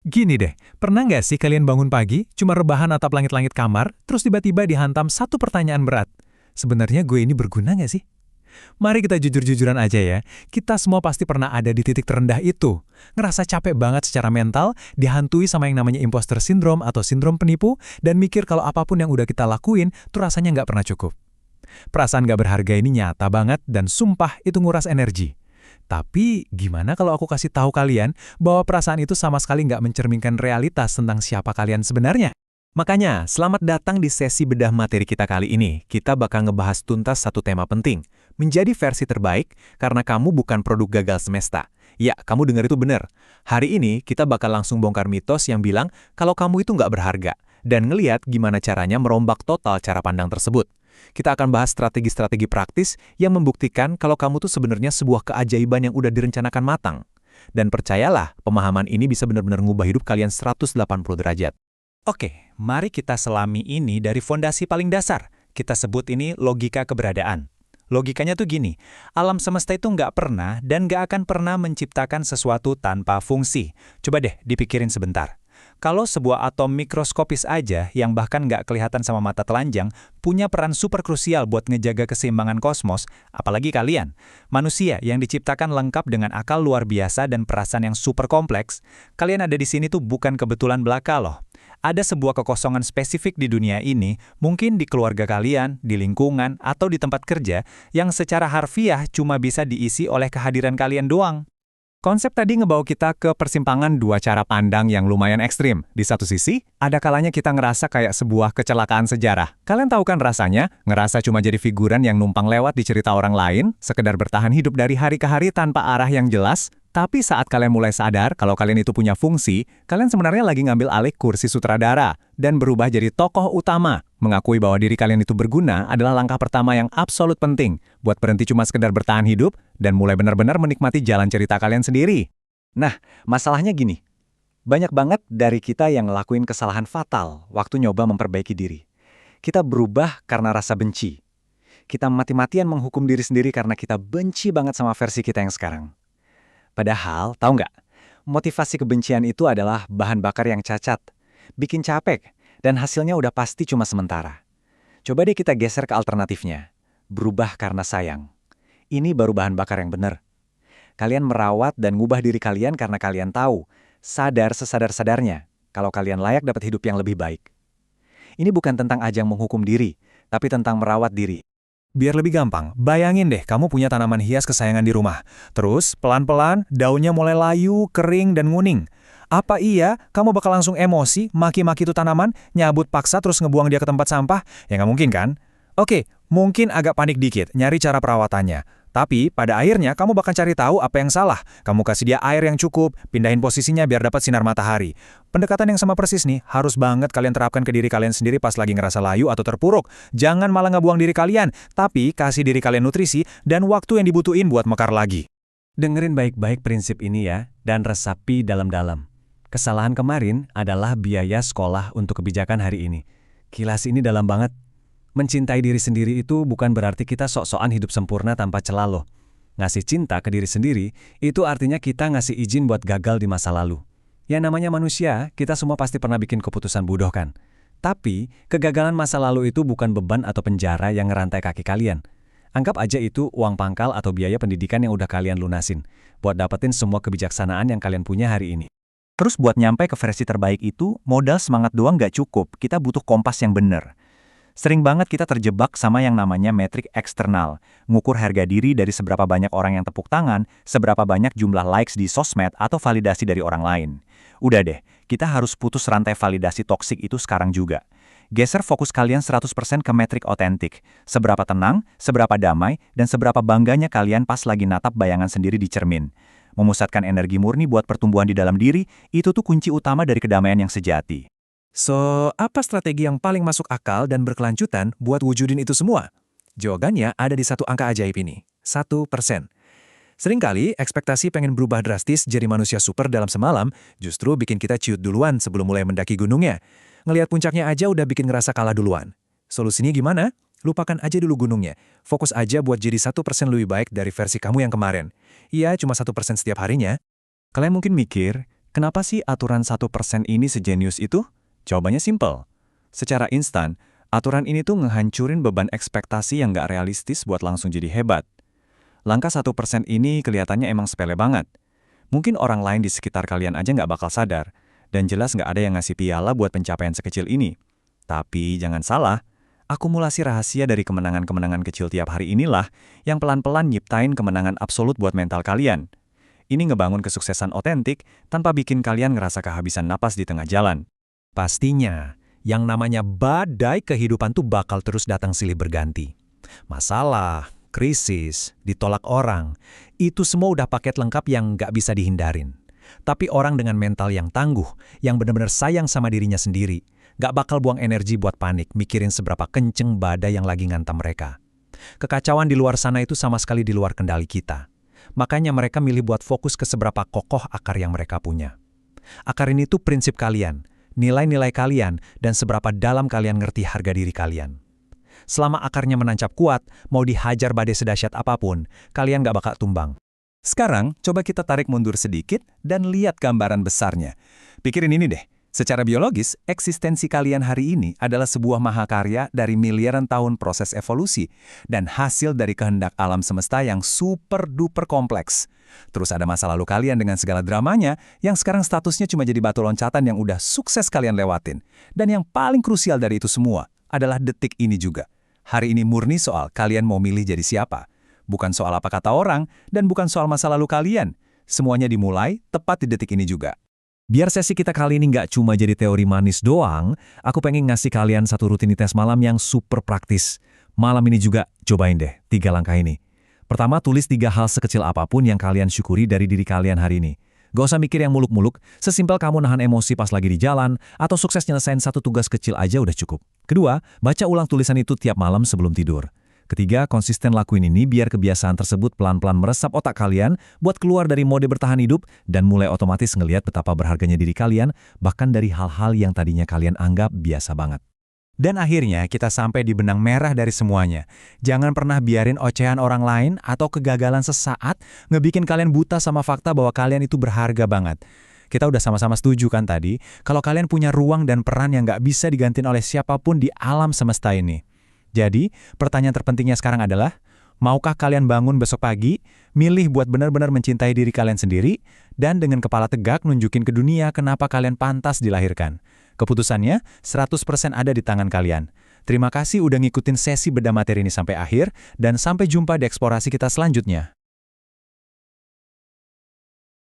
Gini deh, pernah nggak sih kalian bangun pagi, cuma rebahan atap langit-langit kamar, terus tiba-tiba dihantam satu pertanyaan berat? Sebenarnya gue ini berguna nggak sih? Mari kita jujur-jujuran aja ya, kita semua pasti pernah ada di titik terendah itu. Ngerasa capek banget secara mental, dihantui sama yang namanya imposter syndrome atau sindrom penipu, dan mikir kalau apapun yang udah kita lakuin, tuh rasanya nggak pernah cukup. Perasaan nggak berharga ini nyata banget dan sumpah itu nguras energi. Tapi gimana kalau aku kasih tahu kalian bahwa perasaan itu sama sekali nggak mencerminkan realitas tentang siapa kalian sebenarnya? Makanya, selamat datang di sesi bedah materi kita kali ini. Kita bakal ngebahas tuntas satu tema penting. Menjadi versi terbaik karena kamu bukan produk gagal semesta. Ya, kamu dengar itu benar. Hari ini kita bakal langsung bongkar mitos yang bilang kalau kamu itu nggak berharga. Dan ngeliat gimana caranya merombak total cara pandang tersebut. Kita akan bahas strategi-strategi praktis yang membuktikan kalau kamu tuh sebenarnya sebuah keajaiban yang udah direncanakan matang. Dan percayalah, pemahaman ini bisa benar-benar ngubah hidup kalian 180 derajat. Oke, mari kita selami ini dari fondasi paling dasar. Kita sebut ini logika keberadaan. Logikanya tuh gini, alam semesta itu nggak pernah dan nggak akan pernah menciptakan sesuatu tanpa fungsi. Coba deh dipikirin sebentar. Kalau sebuah atom mikroskopis aja yang bahkan nggak kelihatan sama mata telanjang, punya peran super krusial buat ngejaga keseimbangan kosmos, apalagi kalian. Manusia yang diciptakan lengkap dengan akal luar biasa dan perasaan yang super kompleks, kalian ada di sini tuh bukan kebetulan belaka loh. Ada sebuah kekosongan spesifik di dunia ini, mungkin di keluarga kalian, di lingkungan, atau di tempat kerja, yang secara harfiah cuma bisa diisi oleh kehadiran kalian doang. Konsep tadi ngebawa kita ke persimpangan dua cara pandang yang lumayan ekstrim. Di satu sisi, ada kalanya kita ngerasa kayak sebuah kecelakaan sejarah. Kalian tahu kan rasanya? Ngerasa cuma jadi figuran yang numpang lewat di cerita orang lain, sekedar bertahan hidup dari hari ke hari tanpa arah yang jelas. Tapi saat kalian mulai sadar kalau kalian itu punya fungsi, kalian sebenarnya lagi ngambil alih kursi sutradara dan berubah jadi tokoh utama. Mengakui bahwa diri kalian itu berguna adalah langkah pertama yang absolut penting buat berhenti cuma sekedar bertahan hidup dan mulai benar-benar menikmati jalan cerita kalian sendiri. Nah, masalahnya gini. Banyak banget dari kita yang ngelakuin kesalahan fatal waktu nyoba memperbaiki diri. Kita berubah karena rasa benci. Kita mati-matian menghukum diri sendiri karena kita benci banget sama versi kita yang sekarang. Padahal, tahu nggak? Motivasi kebencian itu adalah bahan bakar yang cacat, bikin capek, dan hasilnya udah pasti cuma sementara. Coba deh kita geser ke alternatifnya. Berubah karena sayang. Ini baru bahan bakar yang benar. Kalian merawat dan ngubah diri kalian karena kalian tahu, sadar sesadar-sadarnya, kalau kalian layak dapat hidup yang lebih baik. Ini bukan tentang ajang menghukum diri, tapi tentang merawat diri. Biar lebih gampang, bayangin deh kamu punya tanaman hias kesayangan di rumah. Terus, pelan-pelan, daunnya mulai layu, kering, dan nguning. Apa iya kamu bakal langsung emosi, maki-maki itu tanaman, nyabut paksa terus ngebuang dia ke tempat sampah? Ya nggak mungkin kan? Oke, mungkin agak panik dikit, nyari cara perawatannya. Tapi, pada akhirnya kamu bakal cari tahu apa yang salah. Kamu kasih dia air yang cukup, pindahin posisinya biar dapat sinar matahari. Pendekatan yang sama persis nih, harus banget kalian terapkan ke diri kalian sendiri pas lagi ngerasa layu atau terpuruk. Jangan malah ngebuang diri kalian, tapi kasih diri kalian nutrisi dan waktu yang dibutuhin buat mekar lagi. Dengerin baik-baik prinsip ini ya, dan resapi dalam-dalam. Kesalahan kemarin adalah biaya sekolah untuk kebijakan hari ini. Kilas ini dalam banget. Mencintai diri sendiri itu bukan berarti kita sok-sokan hidup sempurna tanpa celah loh. Ngasih cinta ke diri sendiri, itu artinya kita ngasih izin buat gagal di masa lalu. Yang namanya manusia, kita semua pasti pernah bikin keputusan bodoh kan? Tapi, kegagalan masa lalu itu bukan beban atau penjara yang ngerantai kaki kalian. Anggap aja itu uang pangkal atau biaya pendidikan yang udah kalian lunasin, buat dapetin semua kebijaksanaan yang kalian punya hari ini. Terus buat nyampe ke versi terbaik itu, modal semangat doang nggak cukup, kita butuh kompas yang bener. Sering banget kita terjebak sama yang namanya metrik eksternal, ngukur harga diri dari seberapa banyak orang yang tepuk tangan, seberapa banyak jumlah likes di sosmed atau validasi dari orang lain. Udah deh, kita harus putus rantai validasi toksik itu sekarang juga. Geser fokus kalian 100% ke metrik otentik, seberapa tenang, seberapa damai, dan seberapa bangganya kalian pas lagi natap bayangan sendiri di cermin. Memusatkan energi murni buat pertumbuhan di dalam diri, itu tuh kunci utama dari kedamaian yang sejati. So, apa strategi yang paling masuk akal dan berkelanjutan buat wujudin itu semua? Jawabannya ada di satu angka ajaib ini, 1%. Seringkali, ekspektasi pengen berubah drastis jadi manusia super dalam semalam justru bikin kita ciut duluan sebelum mulai mendaki gunungnya. Ngelihat puncaknya aja udah bikin ngerasa kalah duluan. Solusinya gimana? Lupakan aja dulu gunungnya. Fokus aja buat jadi 1% lebih baik dari versi kamu yang kemarin. Iya, cuma 1% setiap harinya. Kalian mungkin mikir, Kenapa sih aturan 1% ini sejenius itu? Jawabannya simple. Secara instan, aturan ini tuh ngehancurin beban ekspektasi yang nggak realistis buat langsung jadi hebat. Langkah 1% ini kelihatannya emang sepele banget. Mungkin orang lain di sekitar kalian aja nggak bakal sadar, dan jelas nggak ada yang ngasih piala buat pencapaian sekecil ini. Tapi jangan salah, akumulasi rahasia dari kemenangan-kemenangan kecil tiap hari inilah yang pelan-pelan nyiptain kemenangan absolut buat mental kalian. Ini ngebangun kesuksesan otentik tanpa bikin kalian ngerasa kehabisan napas di tengah jalan. Pastinya, yang namanya badai kehidupan tuh bakal terus datang silih berganti. Masalah, krisis, ditolak orang, itu semua udah paket lengkap yang nggak bisa dihindarin. Tapi orang dengan mental yang tangguh, yang benar-benar sayang sama dirinya sendiri, nggak bakal buang energi buat panik mikirin seberapa kenceng badai yang lagi ngantam mereka. Kekacauan di luar sana itu sama sekali di luar kendali kita. Makanya mereka milih buat fokus ke seberapa kokoh akar yang mereka punya. Akar ini tuh prinsip kalian, nilai-nilai kalian, dan seberapa dalam kalian ngerti harga diri kalian. Selama akarnya menancap kuat, mau dihajar badai sedahsyat apapun, kalian gak bakal tumbang. Sekarang, coba kita tarik mundur sedikit dan lihat gambaran besarnya. Pikirin ini deh, secara biologis, eksistensi kalian hari ini adalah sebuah mahakarya dari miliaran tahun proses evolusi dan hasil dari kehendak alam semesta yang super-duper kompleks. Terus ada masa lalu kalian dengan segala dramanya yang sekarang statusnya cuma jadi batu loncatan yang udah sukses kalian lewatin. Dan yang paling krusial dari itu semua adalah detik ini juga. Hari ini murni soal kalian mau milih jadi siapa. Bukan soal apa kata orang, dan bukan soal masa lalu kalian. Semuanya dimulai tepat di detik ini juga. Biar sesi kita kali ini nggak cuma jadi teori manis doang, aku pengen ngasih kalian satu rutinitas malam yang super praktis. Malam ini juga, cobain deh 3 langkah ini. Pertama, tulis 3 hal sekecil apapun yang kalian syukuri dari diri kalian hari ini. Gak usah mikir yang muluk-muluk, sesimpel kamu nahan emosi pas lagi di jalan, atau sukses nyelesain satu tugas kecil aja udah cukup. Kedua, baca ulang tulisan itu tiap malam sebelum tidur. Ketiga, konsisten lakuin ini biar kebiasaan tersebut pelan-pelan meresap otak kalian buat keluar dari mode bertahan hidup dan mulai otomatis ngelihat betapa berharganya diri kalian, bahkan dari hal-hal yang tadinya kalian anggap biasa banget. Dan akhirnya kita sampai di benang merah dari semuanya. Jangan pernah biarin ocehan orang lain atau kegagalan sesaat ngebikin kalian buta sama fakta bahwa kalian itu berharga banget. Kita udah sama-sama setuju kan tadi, kalau kalian punya ruang dan peran yang nggak bisa digantiin oleh siapapun di alam semesta ini. Jadi, pertanyaan terpentingnya sekarang adalah, maukah kalian bangun besok pagi, milih buat benar-benar mencintai diri kalian sendiri, dan dengan kepala tegak nunjukin ke dunia kenapa kalian pantas dilahirkan? Keputusannya 100% ada di tangan kalian. Terima kasih udah ngikutin sesi bedah materi ini sampai akhir, dan sampai jumpa di eksplorasi kita selanjutnya.